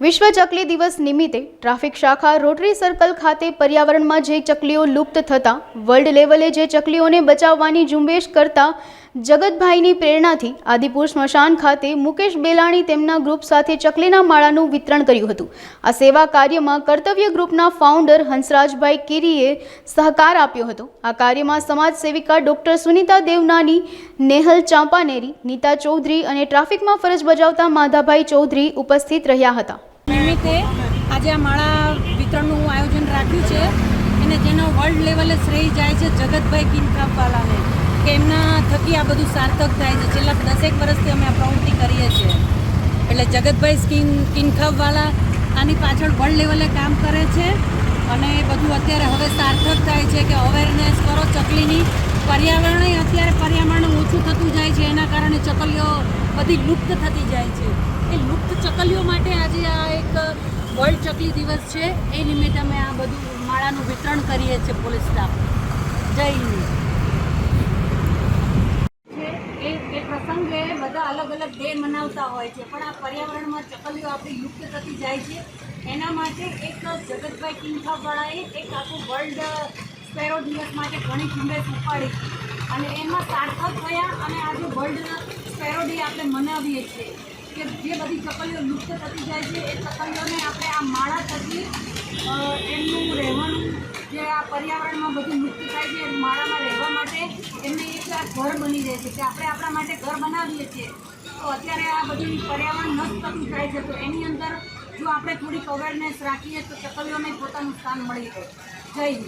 વિશ્વ ચકલી દિવસ નિમિત્તે ટ્રાફિક શાખા રોટરી સર્કલ ખાતે પર્યાવરણમાં જે ચકલીઓ લુપ્ત થતા વર્લ્ડ લેવલે જે ચકલીઓને બચાવવાની ઝુંબેશ કરતા જગતભાઈની પ્રેરણાથી આદિપુર સ્મશાન ખાતે મુકેશ બેલાણી તેમના ગ્રુપ સાથે ચકલીના માળાનું વિતરણ કર્યું હતું। આ સેવા કાર્યમાં કર્તવ્ય ગ્રુપના ફાઉન્ડર હંસરાજભાઈ કીરીએ સહકાર આપ્યો હતો। આ કાર્યમાં સમાજ સેવિકા ડોક્ટર સુનિતા દેવનાની, નેહલ ચાંપાનેરી, નીતા ચૌધરી અને ટ્રાફિકમાં ફરજ બજાવતા માધાભાઈ ચૌધરી ઉપસ્થિત રહ્યા હતા। નિમિત્તે આજે આ માળા વિતરણનું આયોજન રાખ્યું છે અને જેનો વર્લ્ડ લેવલે શ્રેય જાય છે જગતભાઈ કિનખાબવાલાને, કે એમના થકી આ બધું સાર્થક થાય છે। છેલ્લા 10 વર્ષથી અમે આ પ્રવૃત્તિ કરીએ છીએ, એટલે જગતભાઈ કિનખાબવાલા આની પાછળ વર્લ્ડ લેવલે કામ કરે છે અને બધું અત્યારે હવે સાર્થક થાય છે કે અવેરનેસ કરો ચકલીની। પર્યાવરણ અત્યારે પર્યાવરણ ઓછું થતું જાય છે, એના કારણે ચકલીઓ બધી લુપ્ત થતી જાય છે। એ લુપ્ત ચકલીઓ માટે આજે આ એક વર્લ્ડ ચકલી દિવસ છે, એ નિમિત્તે અમે આ બધું માળાનું વિતરણ કરીએ છીએ પોલીસ સ્ટાફ। જય હિન્દ। એ પ્રસંગે બધા અલગ અલગ ડે મનાવતા હોય છે, પણ આ પર્યાવરણમાં ચકલીઓ આપણી લુપ્ત થતી જાય છે, એના માટે એક જગતભાઈ કિનખાબવાળાએ એક આખું વર્લ્ડ સ્પેરો દિવસ માટે ઘણી ઝુંબેશ ઉપાડી અને એમાં સાર્થક થયા અને આજે વર્લ્ડ સ્પેરો ડે આપણે મનાવીએ છીએ કે જે બધી ચકલીઓ લુપ્ત થતી જાય છે એ ચકલીઓને આપણે આ માળા થકી એમનું રહેવાનું, જે આ પર્યાવરણમાં બધું લુપ્ત થાય છે માળામાં રહેવા માટે એમને એક ઘર બની રહે છે કે આપણે આપણા માટે ઘર બનાવીએ છીએ। તો અત્યારે આ બધું પર્યાવરણ નષ્ટ થતું જાય છે, તો એની અંદર જો આપણે થોડીક અવેરનેસ રાખીએ તો ચકલીઓને પોતાનું સ્થાન મળી રહે। જય હિન્દ।